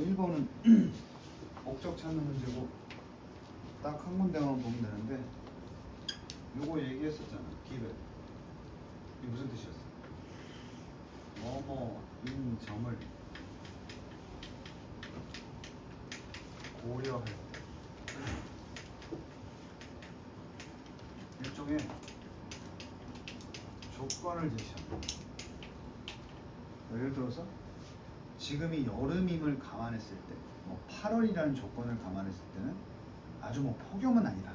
1번은 목적 찾는 문제고 딱 한 군데만 보면 되는데 요거 얘기했었잖아. 기회. 이게 무슨 뜻이었어? 뭐뭐인 점을 고려할 때 일종의 조건을 제시합니다. 예를 들어서 지금이 여름임을 감안했을 때, 뭐 8월이라는 조건을 감안했을 때는 아주 뭐 폭염은 아니다.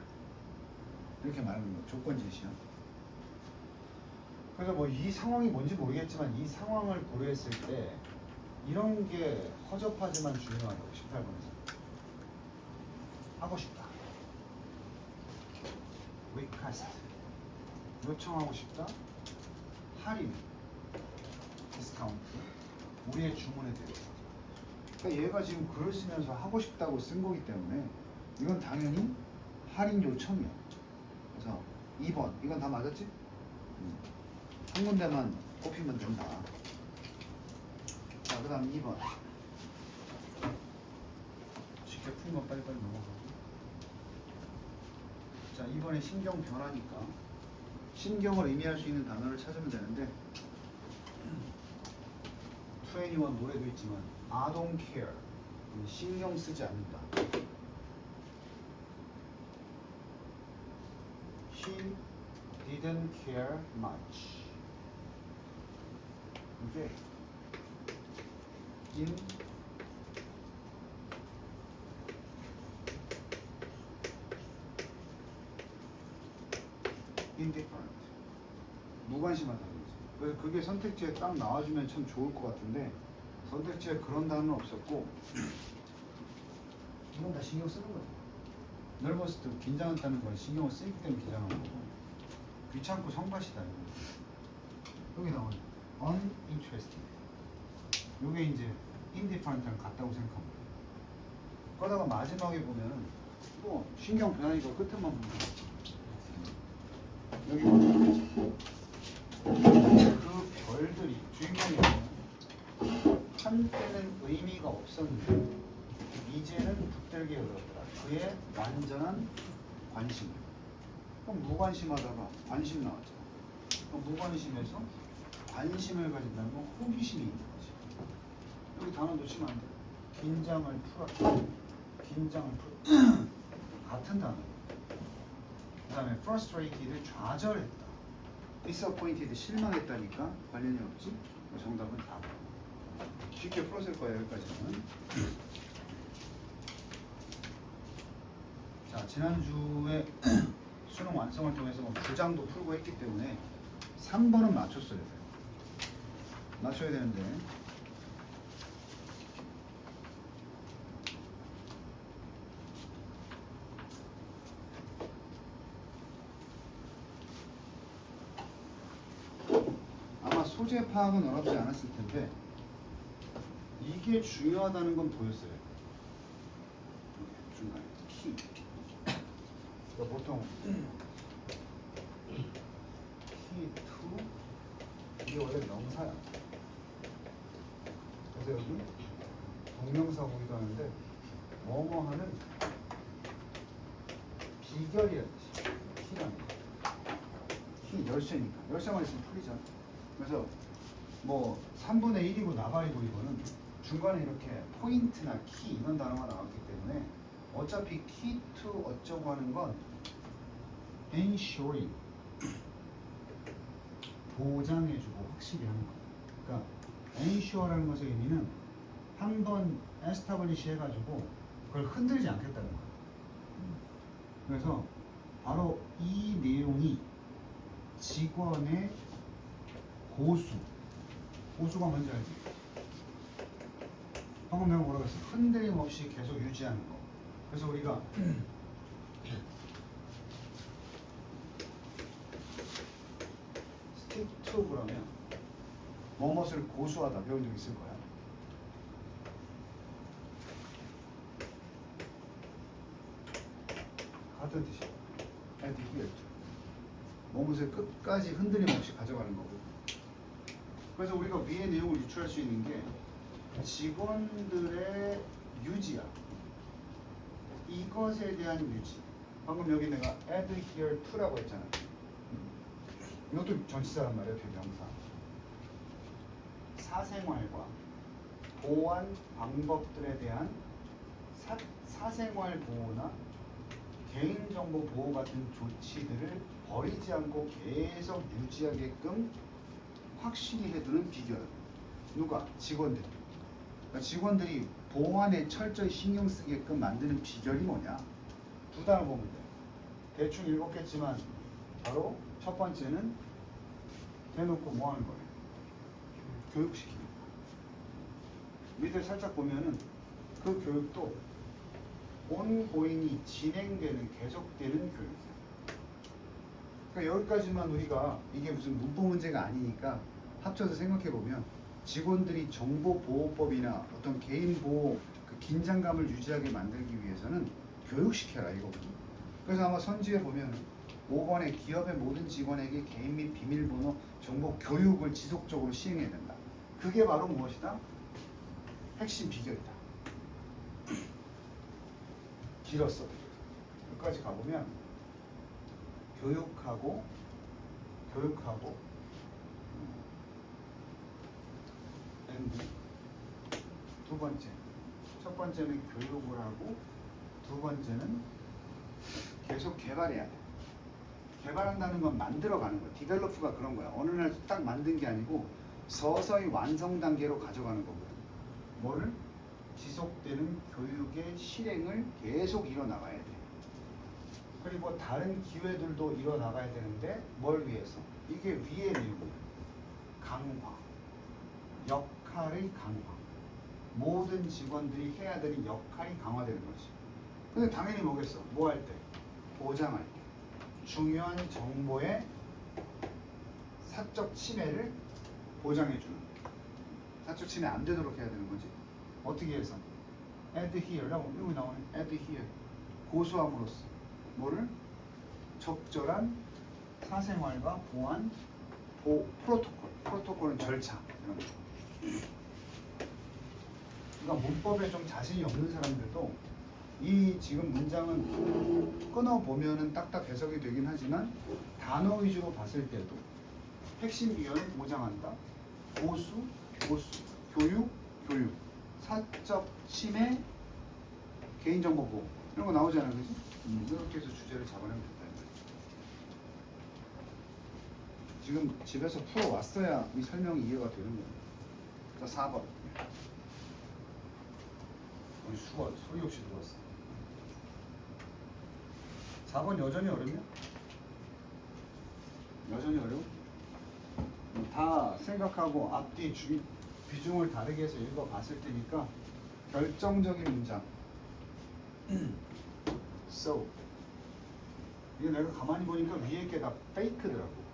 이렇게 말하는 거 조건 제시야. 그래서 뭐 이 상황이 뭔지 모르겠지만 이 상황을 고려했을 때 이런 게 허접하지만 중요하다고 18번에서 하고 싶다. request 요청하고 싶다. 할인 디스카운트 우리의 주문에 대해서. 그러니까 얘가 지금 글을 쓰면서 하고 싶다고 쓴 거기 때문에 이건 당연히 할인 요청이야. 그래서 2번 이건 다 맞았지? 한 군데만 꼽히면 된다. 자, 그 다음 2번 쉽게 푼 거 빨리빨리 넘어가고. 자, 2번에 신경 변화니까 신경을 의미할 수 있는 단어를 찾으면 되는데 21 노래도 있지만 I don't care 신경 쓰지 않는다. He didn't care much. 이게 indifferent 무관심하다는 거지. 그래서 그게 선택지에 딱 나와주면 참 좋을 것 같은데 선택지에 그런 단어는 없었고 이건 다 신경 쓰는 거죠. nervous 도 긴장한다는 건 신경을 쓰기 때문에 긴장한 거고 귀찮고 성가시다. 여기 나오는 uninterested 이게 이제 indifferent랑 같다고 생각합니다. 그러다가 마지막에 보면은 또 신경 변하니까 끝에만 보면 여기 그 별들이 주인공이 한때는 의미가 없었는데 이제는 붙들게 되었더라. 그의 완전한 관심. 그럼 무관심하다가 관심 나왔잖아. 그럼 무관심에서 관심을 가진다는 건 호기심이 있는 거지. 여기 단어 놓치면 안 돼. 긴장을 풀었다. 긴장을 풀 같은 단어. 그 다음에 frustrated를 좌절했다. disappointed 실망했다니까 관련이 없지? 정답은 4번. 쉽게 풀었을 거예요. 여기까지는. 자, 지난주에 수능 완성을 통해서 뭐 부장도 풀고 했기 때문에 3번은 맞췄어야 돼요. 맞춰야 되는데 아마 소재 파악은 어렵지 않았을 텐데 이게 중요하다는 건 보였어요. 이렇게 중간에 키. 그러니까 보통 키 to 이게 원래 명사야. 그래서 여기 동명사고기도 하는데 뭐뭐 하는 비결이라는 뜻이야. 키라는 거. 키 열쇠니까. 열쇠만 있으면 풀리잖아. 그래서 뭐 3분의 1이고 나발이고 이거는 중간에 이렇게 포인트나 키 이런 단어가 나왔기 때문에 어차피 key to 어쩌고 하는 건 ensuring 보장해주고 확실히 하는 거예요. 그러니까 ensure라는 것의 의미는 한번 establish 해가지고 그걸 흔들지 않겠다는 거예요. 그래서 바로 이 내용이 직원의 고수가 뭔지 알지? 방금 내가 뭐라고 했어? 흔들림 없이 계속 유지하는 거. 그래서 우리가 stick to 그러면 무엇을 고수하다 배운 적 있을 거야. 같은 뜻이야. adhere. 무엇을 끝까지 흔들림 없이 가져가는 거고. 그래서 우리가 위의 내용을 유추할 수 있는 게 직원들의 유지야. 이것에 대한 유지. 방금 여기 내가 adhere to라고 했잖아. 이것도 전치사란 말이야, 대명사. 사생활과 보안 방법들에 대한 사생활 보호나 개인정보 보호 같은 조치들을 버리지 않고 계속 유지하게끔 확실히 해두는 비결. 누가? 직원들. 그러니까 직원들이 보안에 철저히 신경 쓰게끔 만드는 비결이 뭐냐? 두 단어 보면 돼. 대충 읽었겠지만 바로 첫 번째는 대놓고 뭐 하는 거예요? 교육시키는 거. 밑에 살짝 보면은 그 교육도 온고잉이 진행되는, 계속되는 교육이야. 그러니까 여기까지만 우리가 이게 무슨 문법 문제가 아니니까 합쳐서 생각해 보면 직원들이 정보보호법이나 어떤 개인보호 그 긴장감을 유지하게 만들기 위해서는 교육시켜라 이거거든. 그래서 아마 선지에 보면 5번에 기업의 모든 직원에게 개인 및 비밀번호 정보 교육을 지속적으로 시행해야 된다. 그게 바로 무엇이다? 핵심 비결이다. 길었어. 여기까지 가보면 교육하고 and 두 번째. 첫 번째는 교육을 하고 두 번째는 계속 개발해야 돼. 개발한다는 건 만들어가는 거야. 디벨로프가 그런 거야. 어느 날 딱 만든 게 아니고 서서히 완성 단계로 가져가는 거거든. 뭐를? 지속되는 교육의 실행을 계속 이뤄나가야 돼. 그리고 다른 기회들도 이뤄나가야 되는데 뭘 위해서? 이게 위의 내용이야. 강화. 역할의 강화. 모든 직원들이 해야 되는 역할이 강화되는 거지. 근데 당연히 뭐겠어? 뭐 할 때? 보장할 때. 중요한 정보의 사적 침해를 보장해주는. 사적 침해 안 되도록 해야 되는 거지. 어떻게 해서? adhere라고 여기 나오는 adhere. 고수함으로써 뭐를? 적절한 사생활과 보안 프로토콜. 프로토콜은 절차 이런 거. 그러니까 문법에 좀 자신이 없는 사람들도 이 지금 문장은 끊어보면은 딱딱 해석이 되긴 하지만 단어 위주로 봤을 때도 핵심 비결을 보장한다. 보수, 교육, 사적 침해, 개인정보 보호 이런 거 나오잖아, 그지? 이렇게 해서 주제를 잡아내면 된다. 지금 집에서 풀어왔어야 이 설명이 이해가 되는 거야. 자, 4번. 우리 수가 소리 없이 들어왔어. 4번 여전히 어렵냐? 여전히 어려워? 다 생각하고 앞뒤 비중을 다르게 해서 읽어봤을 테니까 결정적인 문장. So 이게 내가 가만히 보니까 위에 게 다 페이크더라고.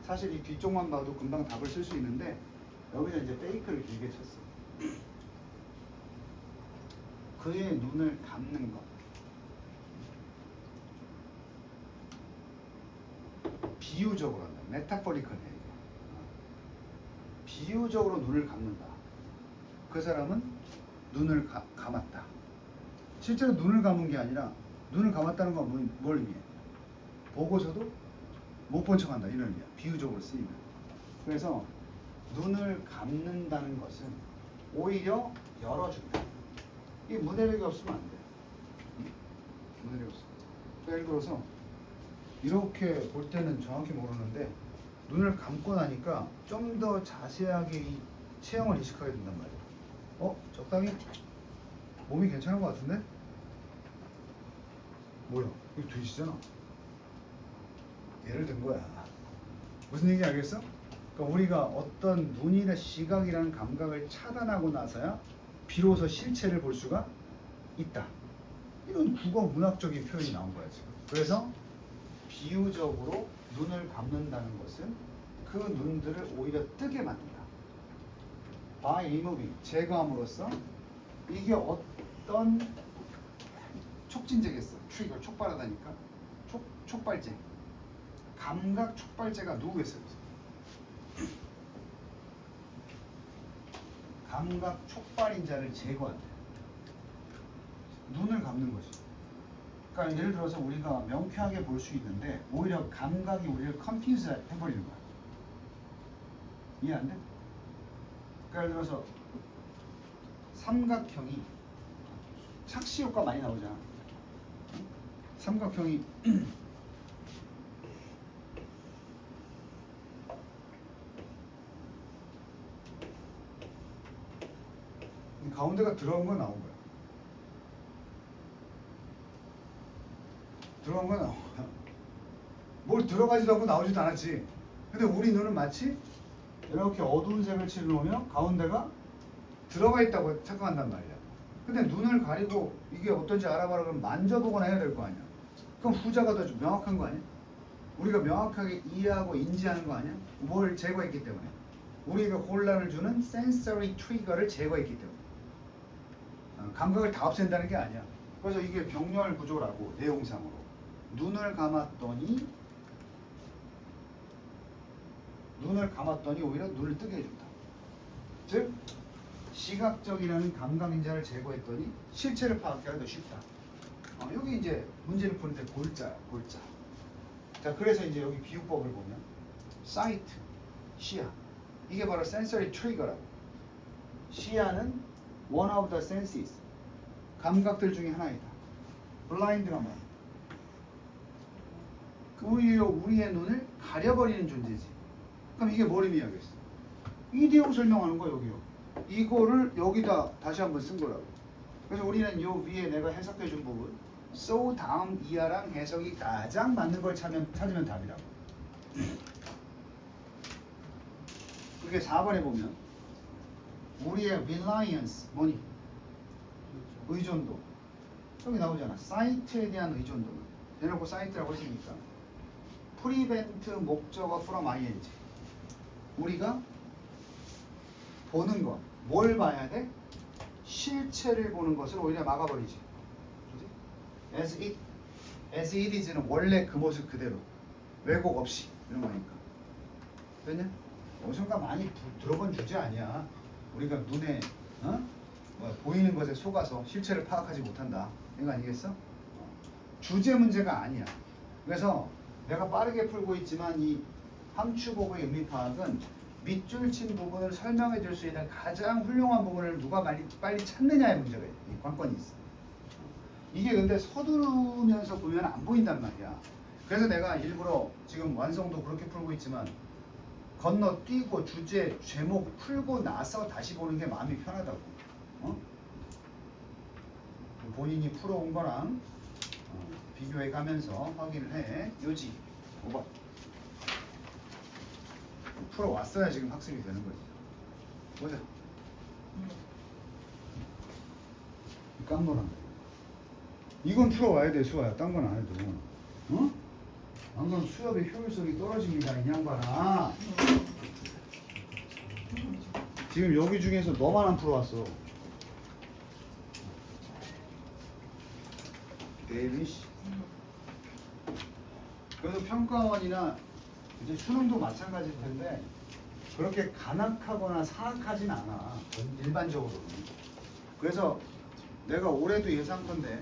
사실 이 뒤쪽만 봐도 금방 답을 쓸 수 있는데 여기서 이제 페이크를 길게 쳤어. 그의 눈을 감는 것. 비유적으로 한다. 메타포리컬해. 비유적으로 눈을 감는다. 그 사람은 눈을 감았다. 실제로 눈을 감은 게 아니라 눈을 감았다는 건 뭘 의미해? 보고서도 못 본 척한다 이런 의미야. 비유적으로 쓰이면. 그래서 눈을 감는다는 것은 오히려 열어준다. 이 문해력이 없으면 안 돼. 문해력이 없으면. 예를 들어서 이렇게 볼 때는 정확히 모르는데 눈을 감고 나니까 좀 더 자세하게 이 체형을 인식하게 된단 말이야. 적당히 몸이 괜찮은 것 같은데? 뭐야? 이거 돼지잖아. 예를 든 거야. 무슨 얘기인지 알겠어? 그러니까 우리가 어떤 눈이나 시각이라는 감각을 차단하고 나서야 비로소 실체를 볼 수가 있다. 이런 국어 문학적인 표현이 나온 거야 지금. 그래서 비유적으로 눈을 감는다는 것은 그 눈들을 오히려 뜨게 만든다. by removing, 제거함으로써 이게 어떤 촉진제겠어. 트리거, 촉발하다니까. 촉발제. 감각 촉발제가 누구겠어요? 감각 촉발인자를 제거한대. 눈을 감는 거지. 그러니까 예를 들어서 우리가 명쾌하게 볼 수 있는데 오히려 감각이 우리를 컨퓨즈 해버리는 거야. 이해 안 돼? 그러니까 예를 들어서 삼각형이 착시 효과 많이 나오잖아. 삼각형이 가운데가 들어온 건 나온 거야. 들어간 건 나온 거야. 뭘 들어가지도 않고 나오지도 않았지. 근데 우리 눈은 마치 이렇게 어두운 색을 칠해놓으면 가운데가 들어가 있다고 착각한단 말이야. 근데 눈을 가리고 이게 어떤지 알아봐라 그러면 만져보거나 해야 될 거 아니야. 그럼 후자가 더 명확한 거 아니야? 우리가 명확하게 이해하고 인지하는 거 아니야? 뭘 제거했기 때문에. 우리가 혼란을 주는 센서리 트리거를 제거했기 때문에. 감각을 다 없앤다는 게 아니야. 그래서 이게 병렬 구조라고 내용상으로. 눈을 감았더니 오히려 눈을 뜨게 해준다. 즉 시각적이라는 감각인자를 제거했더니 실체를 파악하기가 더 쉽다. 여기 이제 문제를 푸는데 골자야, 골자. 자, 그래서 이제 여기 비유법을 보면 사이트, 시야. 이게 바로 sensory trigger라고. 시야는 one of the senses. 감각들 중에 하나이다. blind가 뭐야? 오히려 우리의 눈을 가려버리는 존재지. 그럼 이게 뭘 의미하겠어? 이디오 설명하는 거 여기요. 이거를 여기다 다시 한번 쓴 거라고. 그래서 우리는 요 위에 내가 해석해 준 부분 so 다음 이하랑 해석이 가장 맞는 걸 찾으면 답이라고. 그게 4번에 보면 우리의 reliance 뭐니? 의존도. 여기 나오잖아. 사이트에 대한 의존도는. 대놓고 사이트라고 했으니까. prevent 목적어 from ing. 우리가 보는 것. 뭘 봐야 돼? 실체를 보는 것을 오히려 막아버리지. 그지? as it is는 원래 그 모습 그대로. 왜곡 없이. 이런 거니까. 됐냐? 어디선가 많이 들어본 주제 아니야. 우리가 눈에 보이는 것에 속아서 실체를 파악하지 못한다. 이거 아니겠어? 주제 문제가 아니야. 그래서 내가 빠르게 풀고 있지만 이 함축어구의 의미 파악은 밑줄 친 부분을 설명해 줄 수 있는 가장 훌륭한 부분을 누가 빨리 찾느냐의 문제가 이 관건이 있어. 이게 근데 서두르면서 보면 안 보인단 말이야. 그래서 내가 일부러 지금 완성도 그렇게 풀고 있지만 건너뛰고 주제, 제목 풀고 나서 다시 보는 게 마음이 편하다고. 본인이 풀어온 거랑 비교해 가면서 확인을 해. 요지 5번. 풀어왔어야 지금 학습이 되는 거지. 보자. 깜놀한다. 이건 풀어와야 돼, 수아야. 딴 건 안 해도. 어? 안 그러면 수업의 효율성이 떨어집니다, 이 양반아. 지금 여기 중에서 너만 안 풀어왔어. 데이비씨. 그래서 평가원이나 이제 수능도 마찬가지일 텐데 그렇게 간악하거나 사악하진 않아. 일반적으로는. 그래서 내가 올해도 예상컨대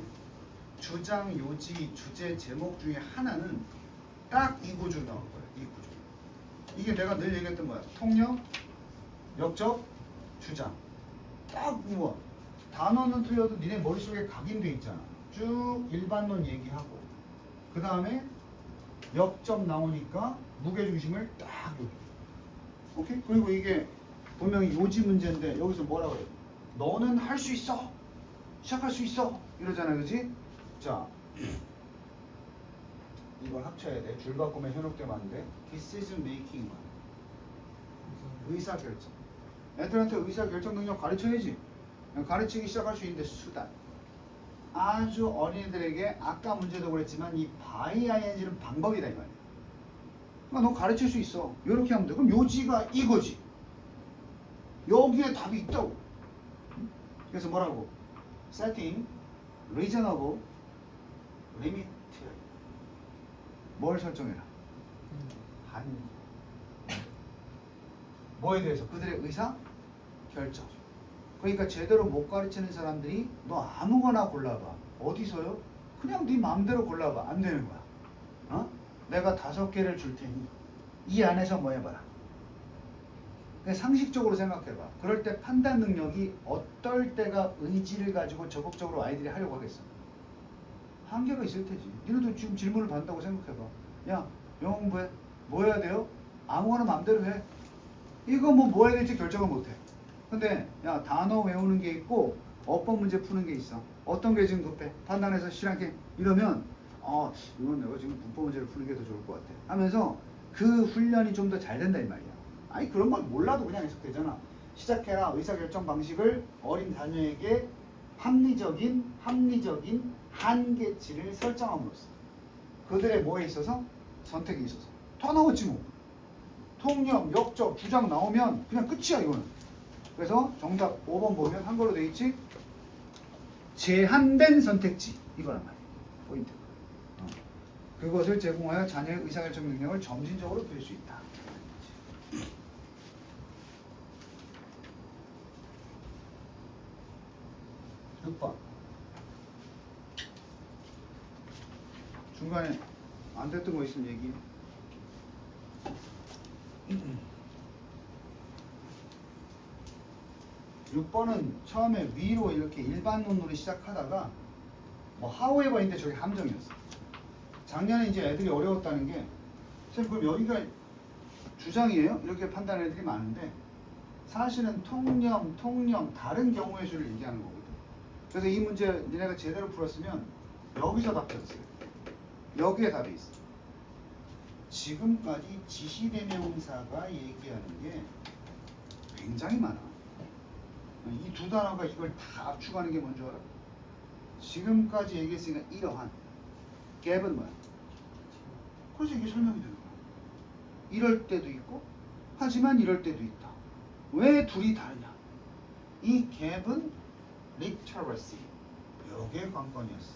주장, 요지, 주제, 제목 중에 하나는 딱 이 구조 나올 거야. 이 구조. 이게 내가 늘 얘기했던 거야. 통역, 역적, 주장. 딱 뭐 단어는 틀려도 니네 머릿속에 각인돼 있잖아. 쭉 일반론 얘기하고 그 다음에 역점 나오니까 무게중심을 딱 여기. 오케이? 그리고 이게 분명히 요지 문제인데 여기서 뭐라고 그래? 너는 할 수 있어. 시작할 수 있어. 이러잖아, 그지? 자, 이걸 합쳐야 돼. 줄바꿈에 현혹되면 안 돼. Decision making. 의사결정. 애들한테 의사결정 능력 가르쳐야지. 가르치기 시작할 수 있는데 수단. 아주 어린이들에게 아까 문제도 그랬지만 이 by ing는 방법이다 이 말이야. 그러니까 너 가르칠 수 있어. 이렇게 하면 돼. 그럼 요지가 이거지. 여기에 답이 있다고. 그래서 뭐라고? setting, reasonable, limit. 뭘 설정해라? 한계. 뭐에 대해서? 그들의 의사 결정. 그러니까 제대로 못 가르치는 사람들이 너 아무거나 골라봐. 어디서요? 그냥 네 마음대로 골라봐. 안 되는 거야. 어? 내가 5개를 줄 테니 이 안에서 뭐 해봐라. 그냥 상식적으로 생각해봐. 그럴 때 판단 능력이 어떨 때가 의지를 가지고 적극적으로 아이들이 하려고 하겠어. 한계가 있을 테지. 니네도 지금 질문을 받는다고 생각해봐. 야, 영어 공부해. 뭐 해야 돼요? 아무거나 마음대로 해. 이거 뭐 해야 될지 결정을 못해. 근데 야, 단어 외우는 게 있고 어법 문제 푸는 게 있어. 어떤 게 지금 급해? 판단해서 실행해. 이러면 이건 내가 지금 문법 문제를 푸는 게 더 좋을 것 같아. 하면서 그 훈련이 좀 더 잘 된다 이 말이야. 아니 그런 건 몰라도 그냥 해석되잖아. 시작해라. 의사결정 방식을 어린 자녀에게 합리적인 한계치를 설정함으로써 그들의 뭐에 있어서? 선택에 있어서. 더 나오지 뭐. 통념, 역적, 주장 나오면 그냥 끝이야 이거는. 그래서 정답 5번 보면 한글로 돼 있지? 제한된 선택지 이거란 말이야. 포인트. 그것을 제공하여 자녀의 의사결정 능력을 점진적으로 키울 수 있다. 6번. 중간에 안 됐던 거 있으면 얘기해. 6번은 처음에 위로 이렇게 일반론으로 시작하다가 뭐 however인데 저게 함정이었어. 작년에 이제 애들이 어려웠다는 게 선생님 그럼 여기가 주장이에요? 이렇게 판단하는 애들이 많은데 사실은 통념 다른 경우의 수를 얘기하는 거거든. 그래서 이 문제 니네가 제대로 풀었으면 여기서 답했어요. 여기에 답이 있어. 지금까지 지시대명사가 얘기하는 게 굉장히 많아. 이 두 단어가 이걸 다 압축하는 게 뭔지 알아? 지금까지 얘기했으니까 이러한 갭은 뭐야? 그래서 이게 설명이 되는 거야. 이럴 때도 있고 하지만 이럴 때도 있다. 왜 둘이 다르냐? 이 갭은 literacy. 요게 관건이었어.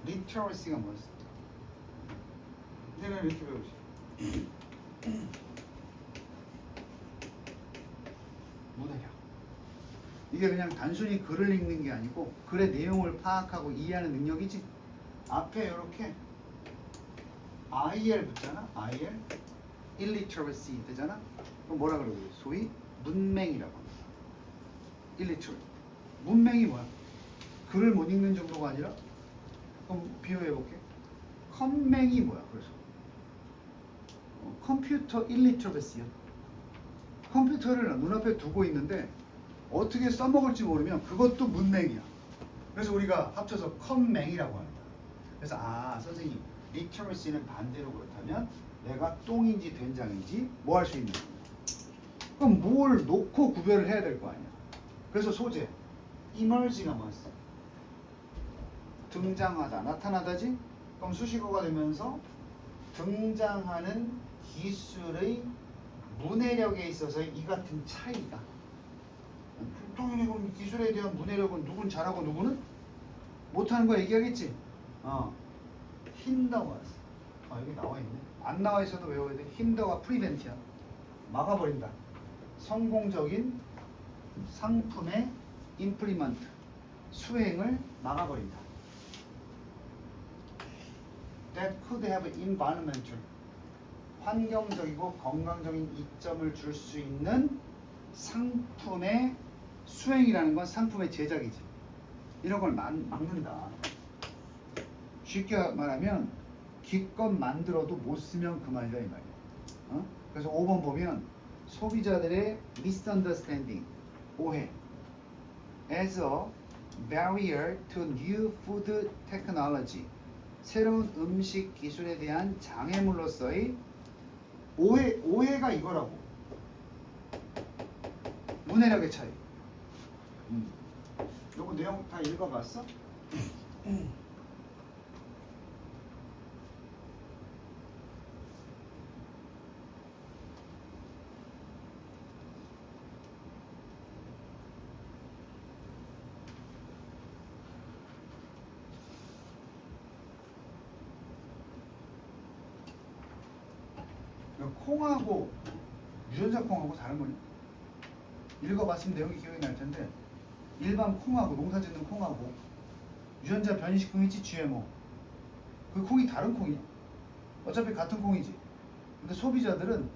literacy가 뭐였어? 얘는 이렇게 배우지. 문해력. 이게 그냥 단순히 글을 읽는 게 아니고 글의 내용을 파악하고 이해하는 능력이지. 앞에 이렇게 IL 붙잖아. IL illiteracy 되잖아. 그럼 뭐라 그러고 소위 문맹이라고 합니다. illiterate. 문맹이 뭐야? 글을 못 읽는 정도가 아니라 그럼 비유해 볼게. 컴맹이 뭐야? 그래서 컴퓨터 illiteracy야. 컴퓨터를 눈앞에 두고 있는데 어떻게 써먹을지 모르면 그것도 문맹이야. 그래서 우리가 합쳐서 컴맹이라고 하는 거야. 그래서 선생님 literacy는 반대로 그렇다면 내가 똥인지 된장인지 뭐 할 수 있는 거야. 그럼 뭘 놓고 구별을 해야 될 거 아니야. 그래서 소재 emerge가 뭐였어? 등장하다, 나타나다지? 그럼 수식어가 되면서 등장하는 기술의 문해력에 있어서의 이 같은 차이가 당연히 그럼 기술에 대한 문해력은 누군 잘하고 누구는 못하는 거 얘기하겠지? 힌더워스. 여기 나와 있네. 안 나와 있어도 외워야 돼. 힌더가 프리벤트야. 막아버린다. 성공적인 상품의 임플리먼트 수행을 막아버린다. That could have environmental 환경적이고 건강적인 이점을 줄 수 있는 상품의 수행이라는 건 상품의 제작이지. 이런 걸 막는다. 쉽게 말하면 기껏 만들어도 못 쓰면 그만이다 이 말이야. 그래서 5번 보면 소비자들의 misunderstanding 오해 as a barrier to new food technology 새로운 음식 기술에 대한 장애물로서의 오해가 이거라고. 문해력의 차이. 요거 내용 다 읽어봤어? 콩하고 유전자 콩하고 다른 거니? 읽어봤으면 내용이 기억이 날 텐데 일반 콩하고 농사짓는 콩하고 유전자 변이식 콩이지 GMO 그 콩이 다른 콩이야. 어차피 같은 콩이지. 근데 소비자들은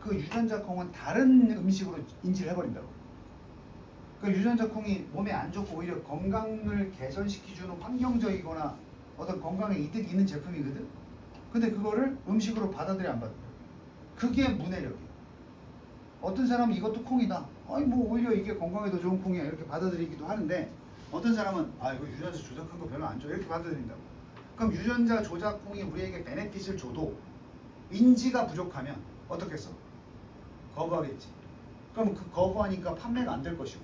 그 유전자 콩은 다른 음식으로 인지를 해버린다고. 그 유전자 콩이 몸에 안 좋고 오히려 건강을 개선시켜주는 환경적이거나 어떤 건강에 이득이 있는 제품이거든. 근데 그거를 음식으로 받아들여 안 받아들여. 그게 문해력이야. 어떤 사람은 이것도 콩이다. 아니 뭐 오히려 이게 건강에 더 좋은 콩이야 이렇게 받아들이기도 하는데 어떤 사람은 아 이거 유전자 조작한 거 별로 안 좋아 이렇게 받아들인다고. 그럼 유전자 조작 콩이 우리에게 베네핏을 줘도 인지가 부족하면 어떻겠어? 거부하겠지. 그럼 그 거부하니까 판매가 안 될 것이고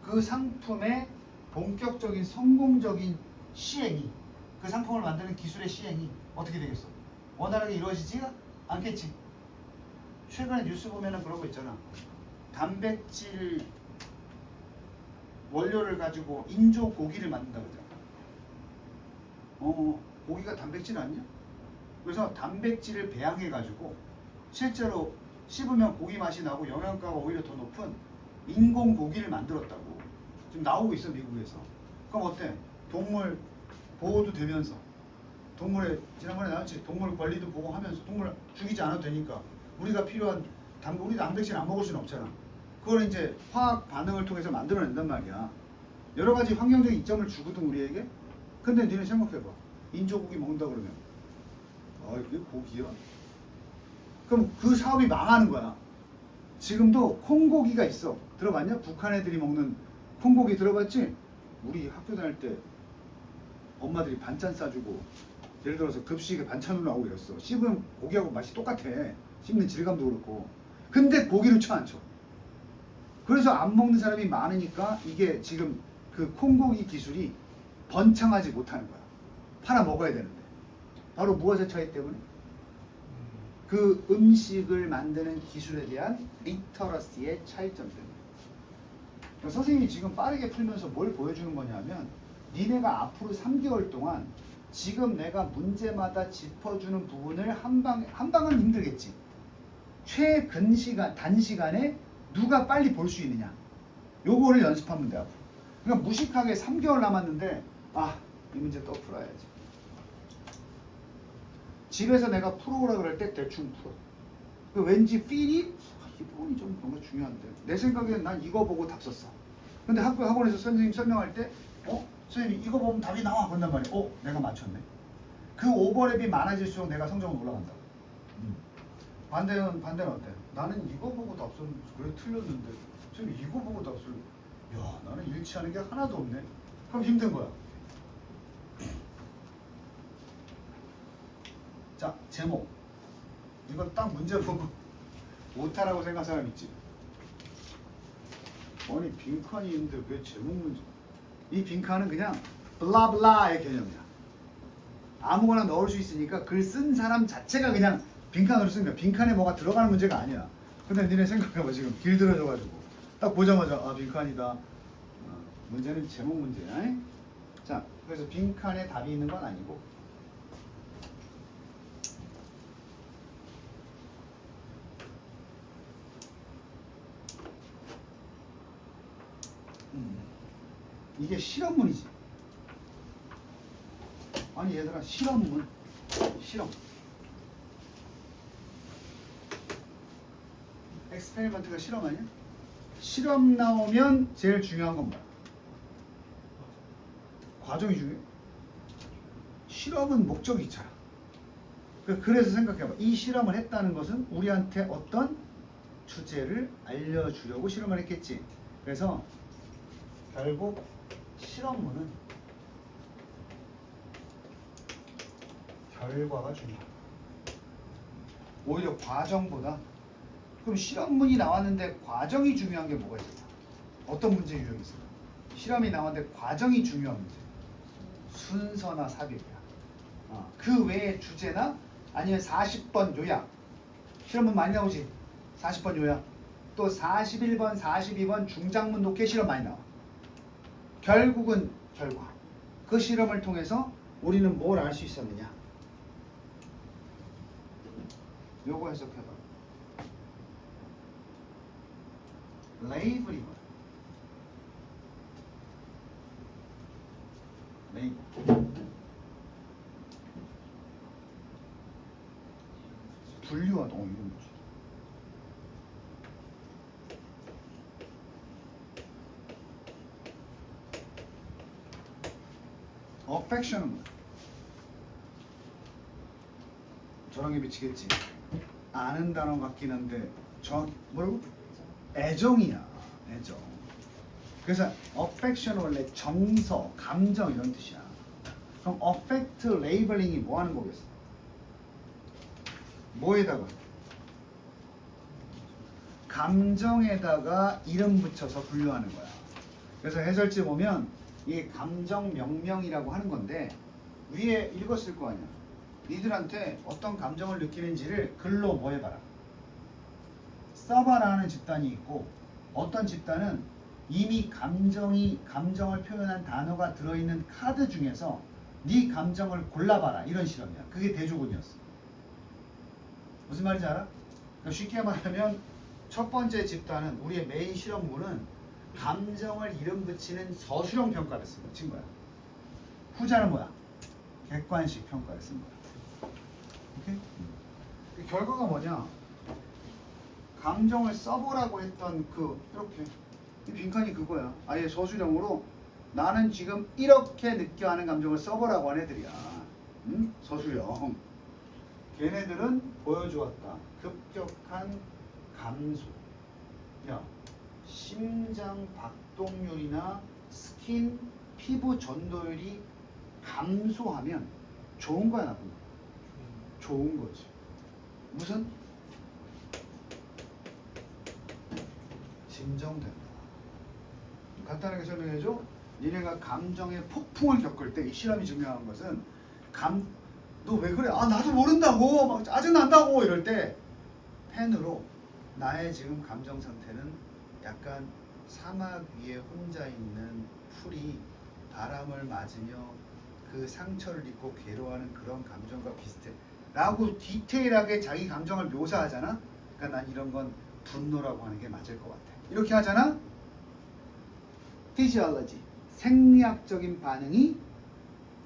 그 상품의 본격적인 성공적인 시행이 그 상품을 만드는 기술의 시행이 어떻게 되겠어? 원활하게 이루어지지 않겠지. 최근에 뉴스 보면은 그런 거 있잖아. 단백질 원료를 가지고 인조 고기를 만든다 그러잖아. 고기가 단백질 아니야? 그래서 단백질을 배양해 가지고 실제로 씹으면 고기 맛이 나고 영양가가 오히려 더 높은 인공 고기를 만들었다고 지금 나오고 있어 미국에서. 그럼 어때? 동물 보호도 되면서 동물의 지난번에 나왔지 동물 권리도 보호하면서 동물 죽이지 않아도 되니까 우리가 필요한 우리 단백질 안 먹을 수는 없잖아. 그걸 이제 화학 반응을 통해서 만들어낸단 말이야. 여러 가지 환경적인 이점을 주거든 우리에게. 근데 니네 생각해봐. 인조고기 먹는다 그러면 아 이게 고기야? 그럼 그 사업이 망하는 거야. 지금도 콩고기가 있어. 들어봤냐? 북한 애들이 먹는 콩고기 들어봤지? 우리 학교 다닐 때 엄마들이 반찬 싸주고 예를 들어서 급식에 반찬으로 나오고 이랬어. 씹으면 고기하고 맛이 똑같아. 씹는 질감도 그렇고. 근데 고기를 쳐 안 쳐. 그래서 안 먹는 사람이 많으니까 이게 지금 그 콩고기 기술이 번창하지 못하는 거야. 팔아 먹어야 되는데. 바로 무엇의 차이 때문에? 그 음식을 만드는 기술에 대한 리터러시의 차이점 때문에. 선생님이 지금 빠르게 풀면서 뭘 보여주는 거냐면 니네가 앞으로 3개월 동안 지금 내가 문제마다 짚어주는 부분을 한 방은 힘들겠지. 최근시간 단시간에 누가 빨리 볼 수 있느냐 요거를 연습하면 돼 앞으로. 그러니까 무식하게 3개월 남았는데 이 문제 또 풀어야지. 집에서 내가 풀어오라 그럴 때 대충 풀어. 왠지 필이 이 부분이 좀 뭔가 중요한데 내 생각에는 난 이거 보고 답 썼어. 근데 학원에서 선생님 설명할 때 선생님 이거 보면 답이 나와 그런단 말이야. 내가 맞췄네. 그 오버랩이 많아질수록 내가 성적은 올라간다. 반대는 어때? 나는 이거 보고 답 썼는데 그래 틀렸는데 선생님 이거 보고 답 썼는데 야 나는 일치하는 게 하나도 없네. 그럼 힘든 거야. 자 제목 이거 딱 문제 보고 못하라고 생각하는 사람 있지? 아니 빈칸이 있는데 왜 제목 문제? 이 빈칸은 그냥 블라블라의 개념이야. 아무거나 넣을 수 있으니까 글 쓴 사람 자체가 그냥 빈칸으로 쓴 거야. 빈칸에 뭐가 들어가는 문제가 아니야. 근데 니네 생각해봐 지금 길들여져가지고 딱 보자마자 빈칸이다. 문제는 제목 문제야. 자 그래서 빈칸에 답이 있는 건 아니고 이게 실험문이지. 아니 얘들아 실험 엑스페리먼트가 실험 아니야? 실험 나오면 제일 중요한 건 뭐야? 과정이 중요해. 실험은 목적이 있잖아. 그래서 생각해봐. 이 실험을 했다는 것은 우리한테 어떤 주제를 알려주려고 실험을 했겠지. 그래서 결국 실험문은 결과가 중요하다. 오히려 과정보다. 그럼 실험문이 나왔는데 과정이 중요한 게 뭐가 있을까? 어떤 문제 유형이 있을까? 실험이 나왔는데 과정이 중요한 문제. 순서나 삽입이야. 그 외의 주제나 아니면 40번 요약. 실험문 많이 나오지? 40번 요약. 또 41번, 42번 중장문 독해 실험 많이 나와. 결국은 결과. 그 실험을 통해서 우리는 뭘 알 수 있었느냐? 요거 해석해봐. 레이블이 뭐야? 레이블. 분류하다. 이런 거지. affection은 뭐야? 저런 게 미치겠지. 아는 단어 같긴 한데 정확히 뭐라고? 애정이야. 애정. 그래서 affection 원래 정서, 감정 이런 뜻이야. 그럼 affect labeling이 뭐 하는 거겠어? 뭐에다가? 감정에다가 이름 붙여서 분류하는 거야. 그래서 해설지 보면 이게 감정 명명이라고 하는 건데 위에 읽었을 거 아니야. 니들한테 어떤 감정을 느끼는지를 글로 뭐 해봐라. 써봐라 하는 집단이 있고 어떤 집단은 이미 감정을 표현한 단어가 들어있는 카드 중에서 네 감정을 골라봐라 이런 실험이야. 그게 대조군이었어. 무슨 말인지 알아? 그러니까 쉽게 말하면 첫 번째 집단은 우리의 메인 실험물은 감정을 이름 붙이는 서술형 평가를 쓴 거야. 후자는 뭐야? 객관식 평가를 쓴 거야. 오케이? 그 결과가 뭐냐? 감정을 써보라고 했던 이렇게 이 빈칸이 그거야. 아예 서술형으로 나는 지금 이렇게 느껴하는 감정을 써보라고 한 애들이야. 응? 서술형. 걔네들은 보여주었다. 급격한 감소. 야, 심장 박동률이나 스킨, 피부 전도율이 감소하면 좋은 거야, 나쁜 거야? 좋은 거지. 무슨? 진정된다. 간단하게 설명해줘. 니네가 감정의 폭풍을 겪을 때 이 실험이 증명한 것은 너 왜 그래? 아 나도 모른다고 막 짜증난다고 이럴 때 펜으로 나의 지금 감정 상태는 약간 사막 위에 혼자 있는 풀이 바람을 맞으며 그 상처를 입고 괴로워하는 그런 감정과 비슷해 라고 디테일하게 자기 감정을 묘사하잖아. 그러니까 난 이런 건 분노라고 하는 게 맞을 것 같아. 이렇게 하잖아. 피지올로지, 생리학적인 반응이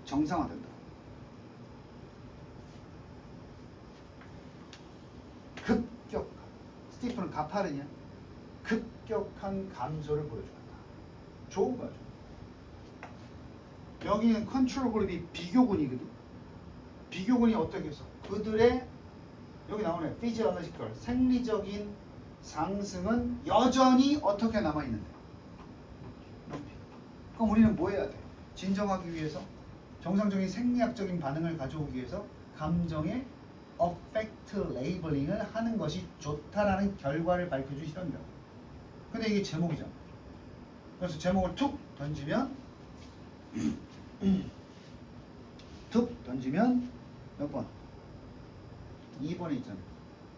정상화된다. 급격한, 스티븐 가파르냐? 급격한 감소를 보여준다. 좋은 거죠. 여기는 컨트롤 그룹이 비교군이거든. 비교군이 어떻게 해서 그들의 여기 나오네. 피지올로지컬, 생리적인 상승은 여전히 어떻게 남아 있는데? 높이. 그럼 우리는 뭐 해야 돼? 진정하기 위해서 정상적인 생리학적인 반응을 가져오기 위해서 감정의 affect labeling을 하는 것이 좋다라는 결과를 밝혀준 실험이다. 근데 이게 제목이잖아. 그래서 제목을 툭 던지면 툭 던지면 몇 번? 2번에 있잖아.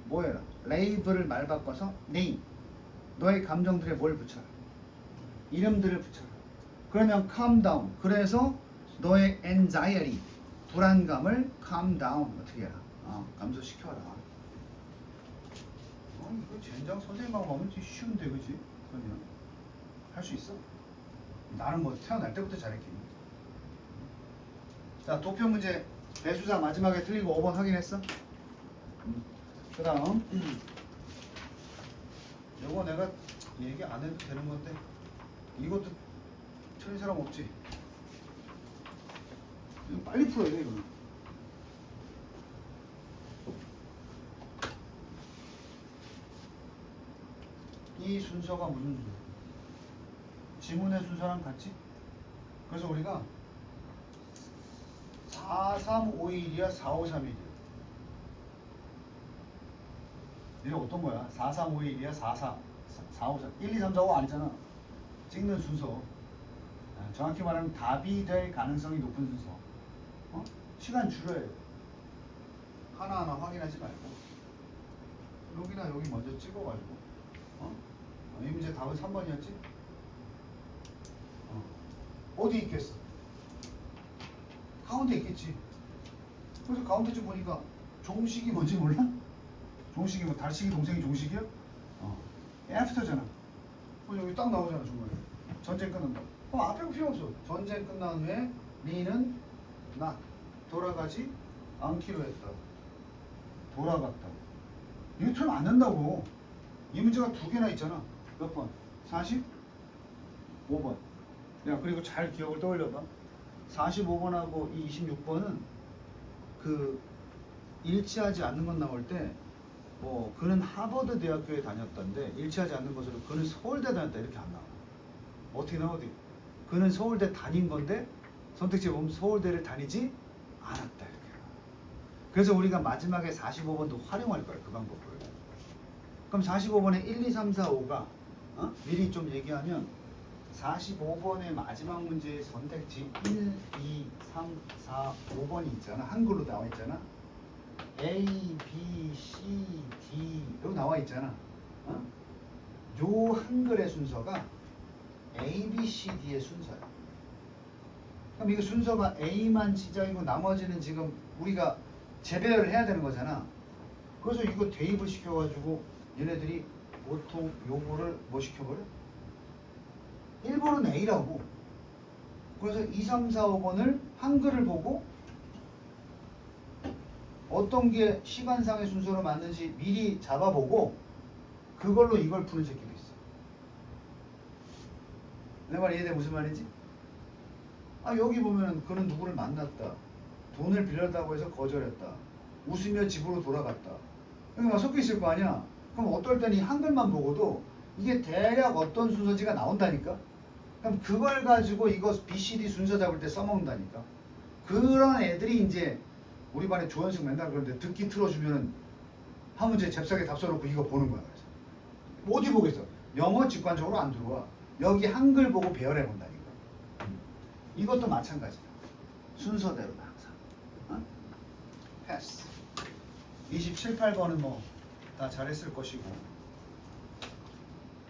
뭐 해라? 레이블을 말 바꿔서 name. 너의 감정들에 뭘 붙여라? 이름들을 붙여라. 그러면 calm down. 그래서 너의 anxiety, 불안감을 calm down. 어떻게 해라? 감소시켜라. 이거 젠장 선생님하고 하면 되게 쉬운데, 그지? 그러면 할 수 있어? 나는 뭐 태어날 때부터 잘했겠니? 자, 도표 문제 배수사 마지막에 틀리고 5번 확인했어? 그 다음 이거 내가 얘기 안 해도 되는 건데 이것도 틀린 사람 없지? 이거 빨리 풀어야 돼 이거는. 이 순서가 무슨 순서? 지문의 순서랑 같지? 그래서 우리가 4351이야 4531이야 이게 어떤 거야? 4351이야 454 1, 2, 3, 4, 5 아니잖아. 찍는 순서. 정확히 말하면 답이 될 가능성이 높은 순서. 시간 줄여야 돼. 하나하나 확인하지 말고 여기나 여기 먼저 찍어가지고 이 문제 답은 3번이었지? 어디 있겠어? 가운데 있겠지. 그래서 가운데 좀 보니까 종식이 뭔지 몰라? 종식이 뭐 달식이 동생이 종식이야? 애프터잖아. 여기 딱 나오잖아 중간에. 전쟁 끝난다. 그럼 앞에 거 필요 없어. 전쟁 끝난 후에 니는 나 돌아가지 않기로 했다. 돌아갔다. 이거 틀면 안 된다고. 이 문제가 두 개나 있잖아. 몇 번? 45번. 야, 그리고 잘 기억을 떠올려봐. 45번하고 이 26번은 그 일치하지 않는 것 나올 때 그는 하버드 대학교에 다녔던데 일치하지 않는 것으로 그는 서울대 다녔다 이렇게 안 나와. 어떻게 나와? 어디? 그는 서울대 다닌 건데 선택지에 보면 서울대를 다니지 않았다 이렇게. 그래서 우리가 마지막에 45번도 활용할 거야 그 방법을. 그럼 45번에 1, 2, 3, 4, 5가 미리 좀 얘기하면 45번의 마지막 문제의 선택지 1, 2, 3, 4, 5번이 있잖아. 한글로 나와 있잖아. A, B, C, D 여기 나와 있잖아. 요 한글의 순서가 A, B, C, D의 순서야. 그럼 이거 순서가 A만 시작이고 나머지는 지금 우리가 재배열을 해야 되는 거잖아. 그래서 이거 대입을 시켜가지고 얘네들이 보통 요거를 뭐 시켜버려? 1번은 A라고. 그래서 2, 3, 4, 5번을 한글을 보고 어떤 게 시간상의 순서로 맞는지 미리 잡아보고 그걸로 이걸 푸는 새끼도 있어. 내 말 이해돼? 무슨 말인지? 여기 보면 그는 누구를 만났다. 돈을 빌렸다고 해서 거절했다. 웃으며 집으로 돌아갔다. 여기 막 섞여 있을 거 아니야? 그럼 어떨 때는 이 한글만 보고도 이게 대략 어떤 순서지가 나온다니까? 그럼 그걸 가지고 이거 BCD 순서 잡을 때 써먹는다니까? 그런 애들이 이제 우리 반에 조현승 맨날 그러는데 듣기 틀어주면은 한 문제 잽싸게 답 써놓고 이거 보는 거야. 그래서 어디 보겠어? 영어 직관적으로 안 들어와. 여기 한글 보고 배열해 본다니까. 이것도 마찬가지야. 순서대로 항상. 패스. 27, 8번은 뭐 다 잘했을 것이고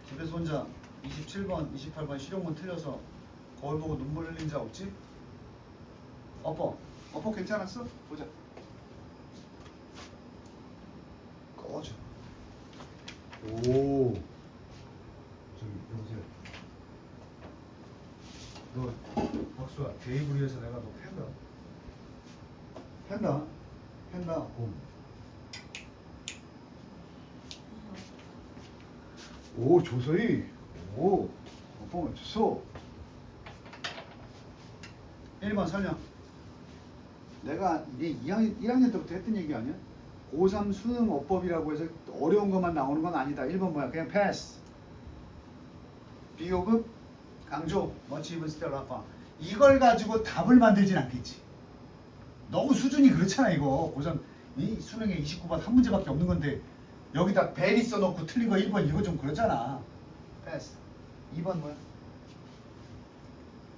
집에서 혼자 27번, 28번 실용문 틀려서 거울 보고 눈물 흘린 자 없지? 어퍼 괜찮았어? 보자. 꺼져. 오. 저기 여보세요. 너 박수야. 대입을 위해서 내가 너 팬다. 봄. 오 조서희. 오. 어퍼 좋소. 1번 설명. 내가 이게 1학년 때부터 했던 얘기 아니야? 고3 수능 어법이라고 해서 어려운 것만 나오는 건 아니다. 1번 뭐야? 그냥 패스. 비교급 강조 much even still alpha. 이걸 가지고 답을 만들진 않겠지. 너무 수준이 그렇잖아 이거. 고3 이 수능에 29번 한 문제밖에 없는 건데 여기다 베리 써놓고 틀린 거 1번 이거 좀 그렇잖아. 패스. 2번 뭐야?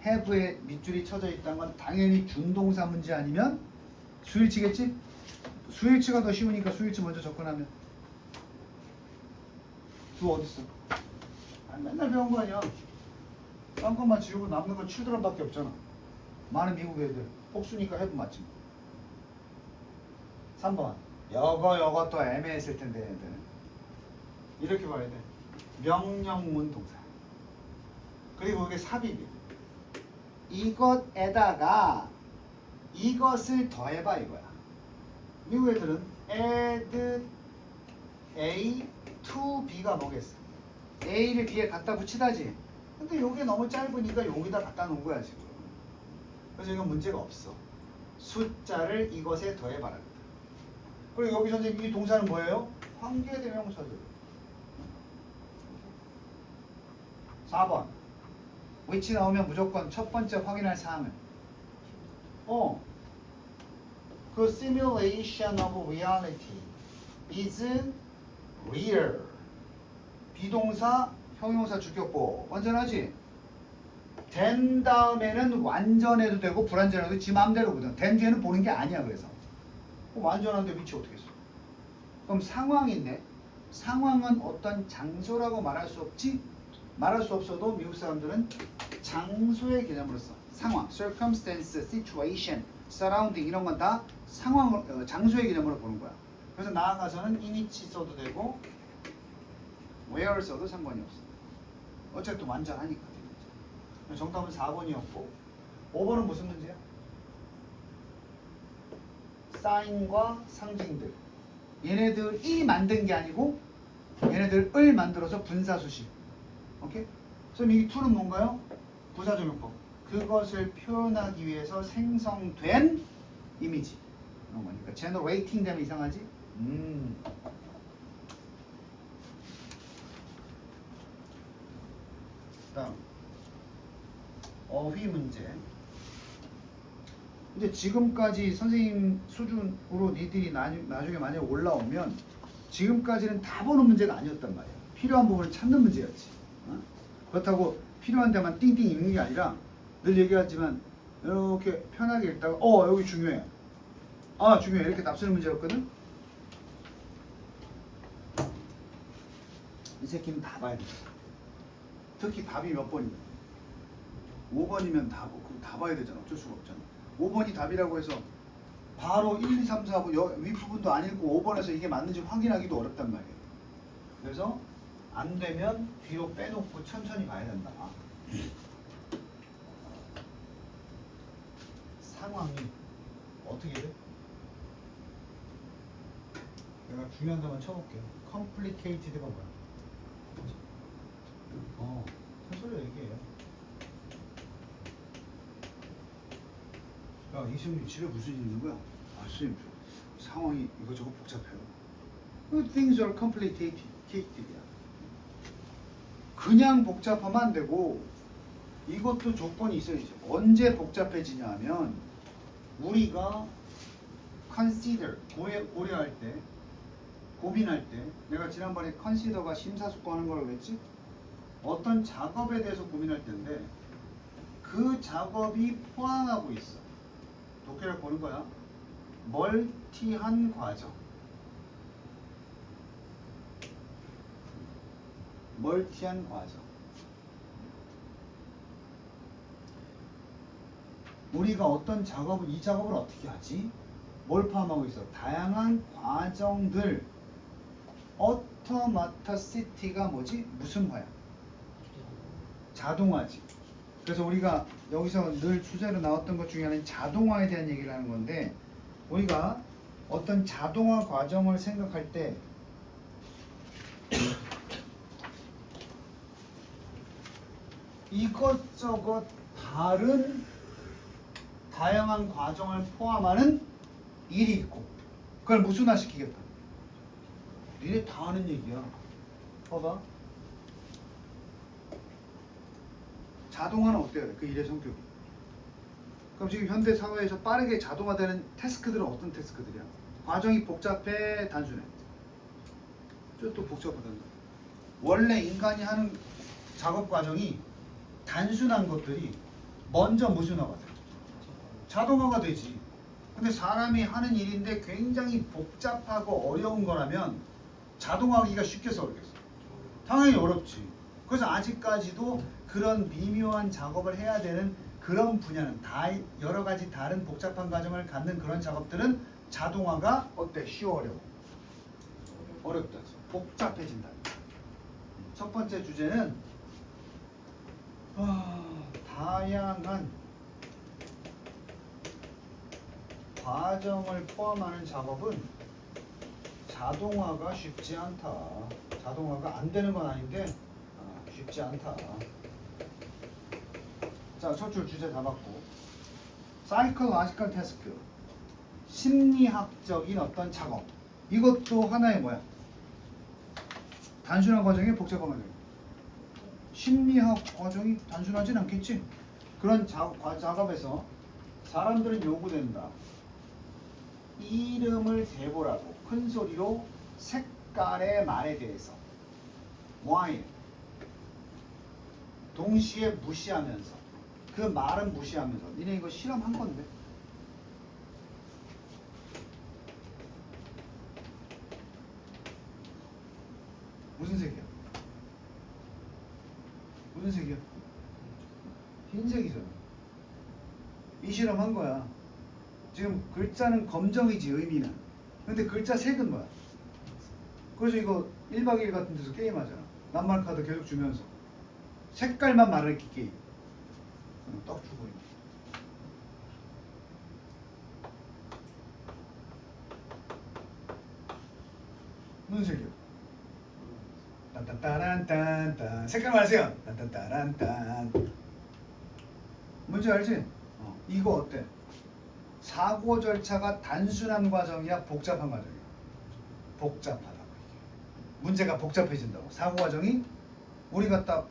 have에 밑줄이 쳐져 있다는 건 당연히 준동사 문제 아니면 수일치겠지? 수일치가 더 쉬우니까 수일치 먼저 접근하면. 두 어딨어? 맨날 배운 거 아니야. 딴 것만 지우고 남는 건 children밖에 없잖아. 많은 미국 애들 복수니까 have 맞지. 3번 여거 또 애매했을 텐데 애들. 이렇게 봐야 돼. 명령문 동사. 그리고 이게 삽입이야. 이것에다가 이것을 더해봐 이거야. 미국 애들은 add A to B가 뭐겠어? A를 B에 갖다 붙이다지. 근데 이게 너무 짧으니까 여기다 갖다 놓은 거야 지금. 그래서 이건 문제가 없어. 숫자를 이것에 더해봐라. 그리고 여기 선생님 이 동사는 뭐예요? 관계대명사들. 4번 which 나오면 무조건 첫 번째 확인할 사항은 그 simulation of reality is real. 비동사, 형용사, 주격보 완전하지? 된 다음에는 완전해도 되고 불완전해도 지 맘대로거든. 된 뒤에는 보는 게 아니야. 그래서 완전한데 위치 어떻게 했어? 그럼 상황이 있네. 상황은 어떤 장소라고 말할 수 없지? 말할 수 없어도 미국 사람들은 장소의 개념으로 써. 상황, circumstance, situation, surrounding 이런 건 다 상황, 장소의 개념으로 보는 거야. 그래서 나아가서는 in which 써도 되고 where 써도 상관이 없어. 어쨌든 완전하니까. 정답은 4번이었고 5번은 무슨 문제야? 사인과 상징들. 얘네들이 만든 게 아니고 얘네들을 만들어서 분사수식. 오케이? 그럼 이 툴은 뭔가요? 부사조명법. 그것을 표현하기 위해서 생성된 이미지. 그런 거니까. 제너레이팅 되면 이상하지? 다음 어휘 문제. 이제 지금까지 선생님 수준으로 니들이 나중에 만약에 올라오면 지금까지는 다 보는 문제가 아니었단 말이야. 필요한 부분을 찾는 문제였지. 어? 그렇다고 필요한 데만 띵띵 읽는 게 아니라 늘 얘기하지만 이렇게 편하게 읽다가 여기 중요해. 아 중요해. 이렇게 답쓰는 문제였거든. 이 새끼는 다 봐야 돼. 특히 답이 몇 번이면 5번이면 다 보고 다 봐야 되잖아. 어쩔 수가 없잖아. 5번이 답이라고 해서 바로 1, 2, 3, 4 윗부분도 안 읽고 5번에서 이게 맞는지 확인하기도 어렵단 말이에요. 그래서 안 되면 뒤로 빼놓고 천천히 봐야 된다. 상황이 어떻게 돼? 내가 중요한 것만 쳐볼게요. complicated가 뭐야? 소리로 얘기해요. 야, 이승민 집에 무슨 일 있는 거야? 선생님 상황이 이거저거 복잡해요. Things are complicated야. 그냥 복잡하면 안 되고 이것도 조건이 있어야죠. 언제 복잡해지냐 하면 우리가 consider, 고려할 때, 고민할 때, 내가 지난번에 consider가 심사숙고하는 걸 그랬지? 어떤 작업에 대해서 고민할 때인데 그 작업이 포함하고 있어. 독해를 보는 거야. 멀티한 과정. 멀티한 과정. 우리가 어떤 작업을, 이 작업을 어떻게 하지? 뭘 포함하고 있어? 다양한 과정들. automaticity가 뭐지? 무슨 화야? 자동화지. 그래서 우리가 여기서 늘 주제로 나왔던 것 중에 하나는 자동화에 대한 얘기를 하는 건데 우리가 어떤 자동화 과정을 생각할 때 이것저것 다양한 과정을 포함하는 일이 있고 그걸 무슨화시키겠다. 니네 다 하는 얘기야. 봐봐. 자동화는 어때요? 그 일의 성격이. 그럼 지금 현대 사회에서 빠르게 자동화되는 태스크들은 어떤 태스크들이야? 과정이 복잡해, 단순해? 또 복잡하단다. 원래 인간이 하는 작업 과정이 단순한 것들이 먼저 무슨화가 돼? 자동화가 되지. 근데 사람이 하는 일인데 굉장히 복잡하고 어려운 거라면 자동화하기가 쉽겠어, 어렵겠어? 당연히 어렵지. 그래서 아직까지도 그런 미묘한 작업을 해야 되는 그런 분야는 다 여러 가지 다른 복잡한 과정을 갖는 그런 작업들은 자동화가 어때? 쉬워, 어려워? 어렵다. 복잡해진다. 첫 번째 주제는 다양한 과정을 포함하는 작업은 자동화가 쉽지 않다. 자동화가 안 되는 건 아닌데 쉽지 않다. 자, 첫 줄 주제 다 봤고 psychological task, 심리학적인 어떤 작업. 이것도 하나의 뭐야? 단순한 과정이 복잡한 과정이. 심리학 과정이 단순하진 않겠지? 그런 작업에서 사람들은 요구된다. 이름을 대보라고 큰 소리로 색깔의 말에 대해서 why 동시에 무시하면서 그 말은 무시하면서 니네 이거 실험한 건데 무슨 색이야? 무슨 색이야? 흰색이잖아. 이 실험한 거야. 지금 글자는 검정이지 의미는. 근데 글자 색은 뭐야? 그래서 이거 1박 2일 같은 데서 게임하잖아. 낱말 카드 계속 주면서 색깔만 말하기 게임. 떡 주고 있네. 무슨 색이요? 딴딴따란딴딴 색깔 말하세요. 딴딴따란딴 뭔지 알지? 이거 어때? 사고 절차가 단순한 과정이야 복잡한 과정이야? 복잡하다고. 문제가 복잡해진다고. 사고 과정이 우리가 딱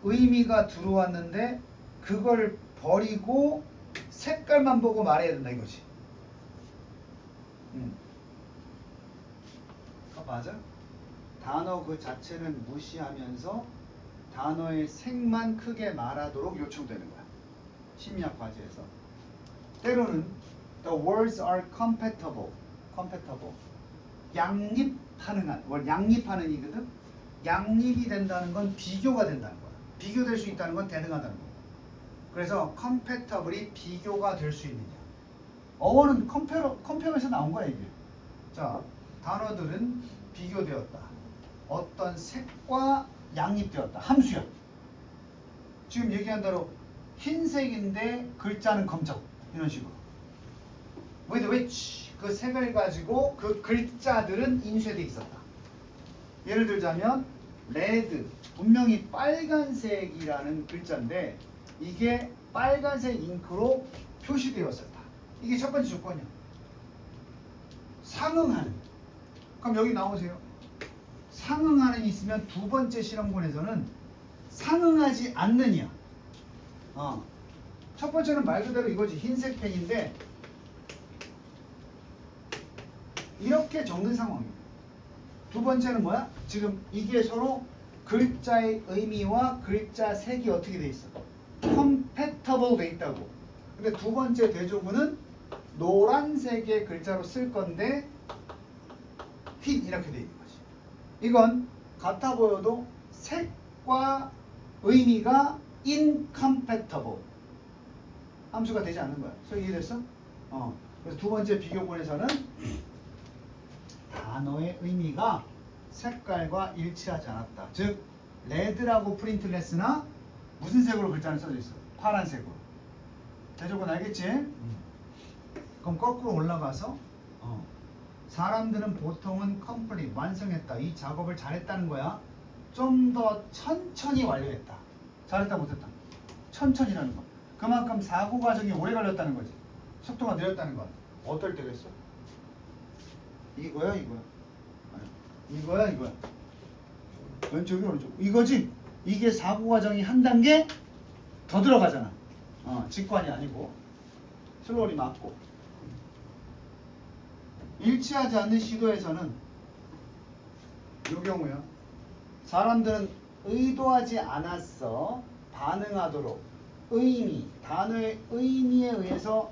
의미가 들어왔는데 그걸 버리고 색깔만 보고 말해야 된다 이거지. 맞아? 단어 그 자체는 무시하면서 단어의 색만 크게 말하도록 요청되는 거야. 심리학 과제에서. 때로는 the words are compatible. 양립 가능한. 양립하는 이거든. 양립이 된다는 건 비교가 된다는 거야. 비교될 수 있다는 건 대등하다는 거야. 그래서 compatable이 비교가 될 수 있느냐. 어원은 컴페어에서 나온 거야 이게. 자, 단어들은 비교되었다. 어떤 색과 양립되었다. 함수야. 지금 얘기한 대로 흰색인데 글자는 검정. 이런 식으로. with which 그 색을 가지고 그 글자들은 인쇄되어 있었다. 예를 들자면 레드 분명히 빨간색이라는 글자인데 이게 빨간색 잉크로 표시되었었다. 이게 첫 번째 조건이야. 상응하는. 그럼 여기 나오세요. 상응하는 있으면 두 번째 실험군에서는 상응하지 않느냐. 첫 번째는 말 그대로 이거지. 흰색 펜인데 이렇게 적는 상황이에요. 두 번째는 뭐야? 지금 이게 서로 글자의 의미와 글자 색이 어떻게 돼 있어? compatible 돼 있다고. 근데 두 번째 대조군은 노란색의 글자로 쓸 건데 흰 이렇게 돼 있는 거지. 이건 같아 보여도 색과 의미가 incompatible 함수가 되지 않는 거야. 그래서 이해됐어? 그래서 두 번째 비교본에서는 단어의 의미가 색깔과 일치하지 않았다. 즉 레드라고 프린트를 했으나 무슨 색으로 글자는 써져 있어? 파란색으로. 대조군 알겠지? 그럼 거꾸로 올라가서 사람들은 보통은 complete 완성했다. 이 작업을 잘했다는 거야. 좀 더 천천히 완료했다. 잘했다 못했다. 천천히라는 거. 그만큼 사고 과정이 오래 걸렸다는 거지. 속도가 느렸다는 거야. 어떨 때겠어? 이거야 이거야. 이거야 이거야. 왼쪽이 오른쪽. 이거지? 이게 사고 과정이 한 단계 더 들어가잖아. 직관이 아니고 슬로리 맞고. 일치하지 않는 시도에서는 이 경우야. 사람들은 의도하지 않았어. 반응하도록 의미, 단어의 의미에 의해서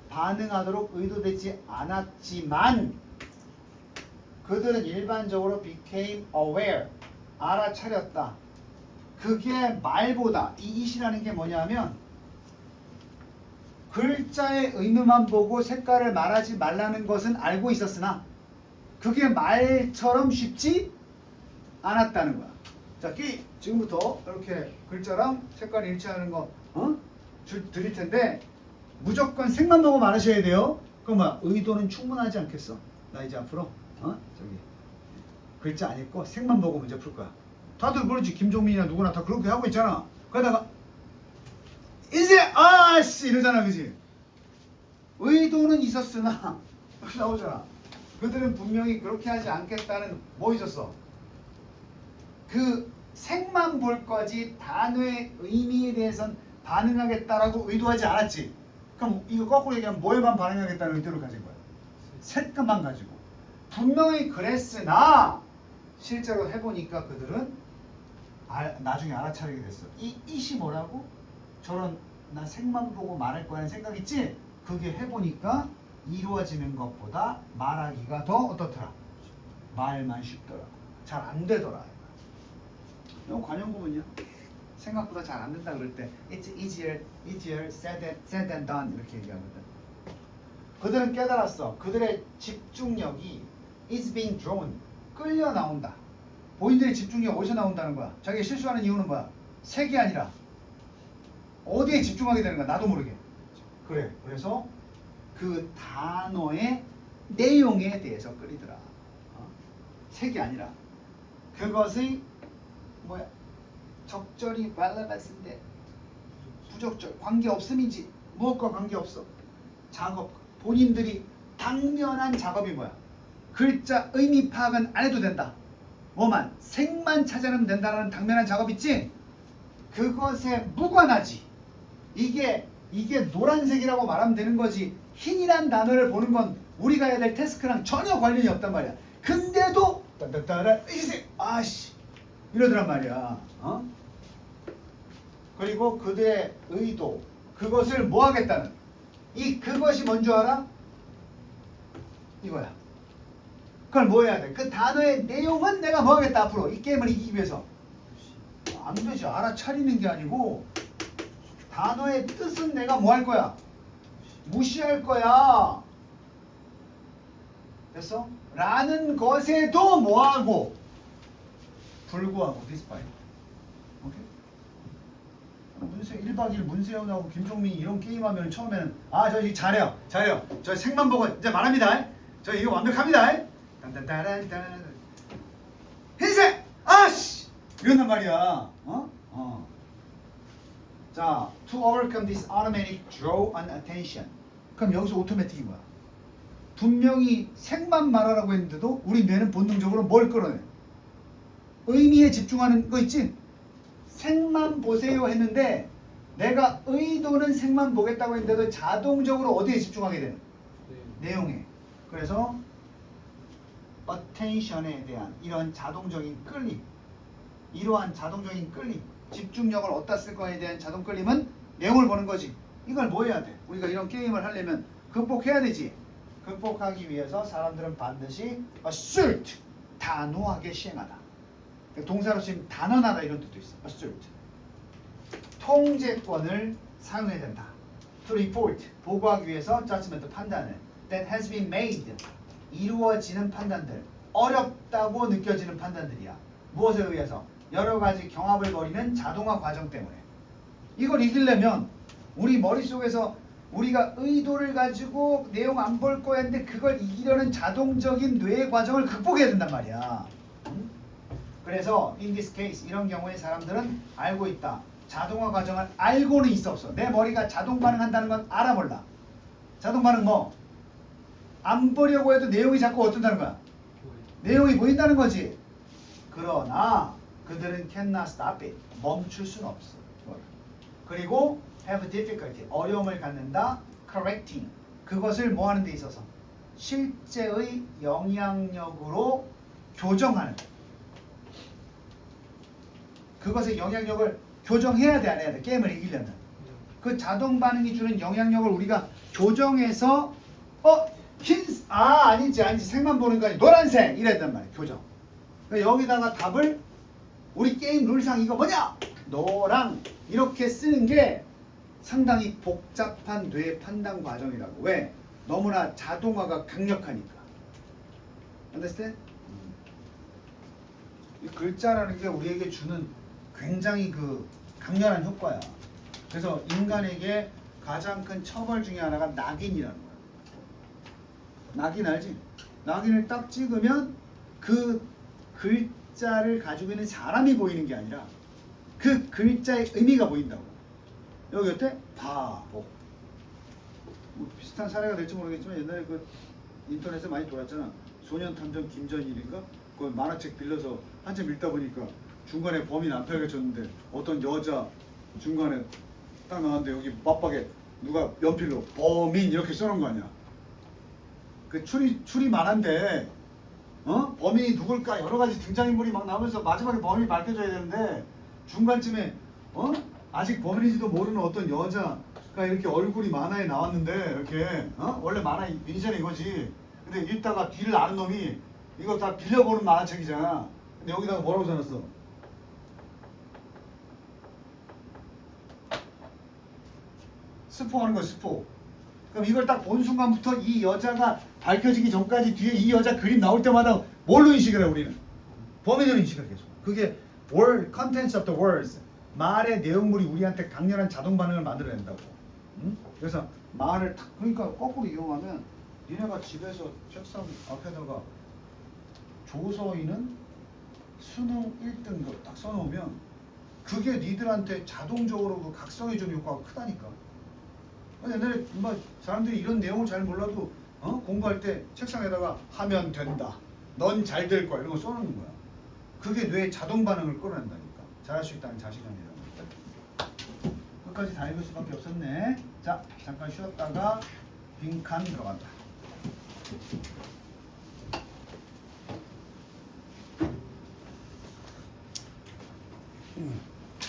반응하도록 의도되지 않았지만 그들은 일반적으로 became aware, 알아차렸다. 그게 말보다 이 it이라는 게 뭐냐면 글자의 의미만 보고 색깔을 말하지 말라는 것은 알고 있었으나 그게 말처럼 쉽지 않았다는 거야. 자, 지금부터 이렇게 글자랑 색깔이 일치하는 거 드릴 텐데 무조건 색만 보고 말하셔야 돼요. 그럼 의도는 충분하지 않겠어? 나 이제 앞으로 저기 글자 안 읽고 색만 보고 문제 풀 거야. 다들 그러지. 김종민이나 누구나 다 그렇게 하고 있잖아. 그러다가 인쇄 아씨 이러잖아, 그지? 의도는 있었으나 나오잖아. 그들은 분명히 그렇게 하지 않겠다는 뭐 있었어? 그 색만 볼 거지 단어의 의미에 대해선 반응하겠다라고 의도하지 않았지. 그럼 이거 거꾸로 얘기하면 뭐에만 반응하겠다는 의도를 가진 거야? 색만 가지고. 분명히 그랬으나 실제로 해보니까 그들은 나중에 알아차리게 됐어. 이 it이 뭐라고? 저런 나 색만 보고 말할 거라는 생각 있지? 그게 해보니까 이루어지는 것보다 말하기가 더 어떻더라? 말만 쉽더라. 잘 안 되더라. 이거 관용 구문이야. 생각보다 잘 안 된다 그럴 때 It's easier said than done 이렇게 얘기하거든. 그들은 깨달았어. 그들의 집중력이 is being drawn 끌려 나온다. 본인들의 집중력이 어디서 나온다는 거야? 자기가 실수하는 이유는 뭐야? 색이 아니라 어디에 집중하게 되는 거야? 나도 모르게. 그래. 그래서 그 단어의 내용에 대해서 끌리더라. 색이 아니라 그것의 뭐야? 적절히 발라봤을때 부적절 관계없음이지 무엇과 관계없어. 작업 본인들이 당면한 작업이 뭐야? 글자 의미 파악은 안 해도 된다. 뭐만 색만 찾아내면 된다라는 당면한 작업 있지? 그것에 무관하지. 이게 노란색이라고 말하면 되는 거지. 흰이란 단어를 보는 건 우리가 해야 될 태스크랑 전혀 관련이 없단 말이야. 근데도 따따따라 이색 아씨 이러더란 말이야. 그리고 그들의 의도 그것을 뭐 하겠다는 그것이 뭔지 알아? 이거야. 그걸 뭐 해야 돼? 그 단어의 내용은 내가 뭐 하겠다 앞으로 이 게임을 이기기 위해서. 안 되지. 알아차리는 게 아니고 단어의 뜻은 내가 뭐 할 거야? 무시할 거야. 됐어? 라는 것에도 뭐하고 불구하고 despite. 오케이? 문세 1박 2일 문세현하고 김종민이 이런 게임하면 처음에는 저 잘해요. 저 색만 보고 이제 말합니다. 저 이거 완벽합니다. 딴딴따란딴 흰색! 아씨! 이런단 말이야. 자, to overcome this automatic draw on attention. 그럼 여기서 오토매틱인 거야. 분명히 색만 말하라고 했는데도 우리 뇌는 본능적으로 뭘 끌어내? 의미에 집중하는 거 있지? 색만 보세요 했는데 내가 의도는 색만 보겠다고 했는데도 자동적으로 어디에 집중하게 되는? 내용에. 그래서 attention에 대한 이런 자동적인 끌림, 이러한 자동적인 끌림, 집중력을 어디다 쓸 거에 대한 자동 끌림은 내용을 보는 거지. 이걸 뭐 해야 돼? 우리가 이런 게임을 하려면 극복해야 되지. 극복하기 위해서 사람들은 반드시 assert, 단호하게 시행하다. 동사로 쓰면 단언하다 이런 뜻도 있어. assert. 통제권을 사용해야 된다. to report, 보고하기 위해서 judgment, 판단을 that has been made, 이루어지는 판단들, 어렵다고 느껴지는 판단들이야. 무엇에 의해서? 여러 가지 경합을 벌이는 자동화 과정 때문에. 이걸 이기려면 우리 머릿속에서 우리가 의도를 가지고 내용 안 볼 거야 했는데 그걸 이기려는 자동적인 뇌의 과정을 극복해야 된단 말이야. 그래서 in this case 이런 경우에 사람들은 알고 있다. 자동화 과정을 알고는 있어 없어. 내 머리가 자동 반응한다는 건 알아 몰라. 자동 반응 뭐? 안 보려고 해도 내용이 자꾸 어쩐다는 거야? 내용이 보인다는 거지. 그러나 그들은 cannot stop it. 멈출 수는 없어. 그리고 have difficulty. 어려움을 갖는다. correcting. 그것을 뭐 하는 데 있어서? 실제의 영향력으로 교정하는. 그것의 영향력을 교정해야 돼, 안 해야 돼? 게임을 이기려면. 그 자동 반응이 주는 영향력을 우리가 교정해서 아니지 색만 보는 거 아니 노란색 이래야 된단 말이야. 교정. 그러니까 여기다가 답을 우리 게임 룰상 이거 뭐냐? 노랑 이렇게 쓰는 게 상당히 복잡한 뇌 판단 과정이라고. 왜? 너무나 자동화가 강력하니까. understand? 이 글자라는 게 우리에게 주는 굉장히 강렬한 효과야. 그래서 인간에게 가장 큰 처벌 중에 하나가 낙인이라는 거야. 낙인 알지? 낙인을 딱 찍으면 그 글자를 가지고 있는 사람이 보이는 게 아니라 그 글자의 의미가 보인다고. 여기 어때? 바보. 뭐 비슷한 사례가 될지 모르겠지만 옛날에 인터넷에 많이 돌았잖아. 소년탐정 김전일인가? 그 만화책 빌려서 한참 읽다 보니까 중간에 범인 안 밝혀졌는데 어떤 여자 중간에 딱 나왔는데 여기 맞박에 누가 연필로 범인 이렇게 써놓은 거 아니야. 그 추리 만한데 범인이 누굴까 여러 가지 등장인물이 막 나오면서 마지막에 범인이 밝혀져야 되는데 중간쯤에 아직 범인인지도 모르는 어떤 여자가 이렇게 얼굴이 만화에 나왔는데 이렇게 원래 만화 미니전에 이거지. 근데 읽다가 뒤를 아는 놈이 이거 다 빌려보는 만화책이잖아. 근데 여기다가 뭐라고 써놨어? 스포하는 거야, 스포. 그럼 이걸 딱 본 순간부터 이 여자가 밝혀지기 전까지 뒤에 이 여자 그림 나올 때마다 뭘로 인식을 해 우리는? 범인으로 인식을 해 계속. 그게 word, contents of the words, 말의 내용물이 우리한테 강렬한 자동 반응을 만들어낸다고. 응? 그래서 말을 탁 그러니까 거꾸로 이용하면 니네가 집에서 책상 앞에다가 조서인은 수능 1등급 딱 써놓으면 그게 니들한테 자동적으로 그 각성해주는 효과가 크다니까. 옛날에 뭐 사람들이 이런 내용을 잘 몰라도 공부할 때 책상에다가 하면 된다. 넌 잘 될 거야. 이런 거 써놓는 거야. 그게 뇌의 자동 반응을 끌어낸다니까. 잘할 수 있다는 자신감이라는 거. 끝까지 다 읽을 수밖에 없었네. 자, 잠깐 쉬었다가 빈칸 들어간다.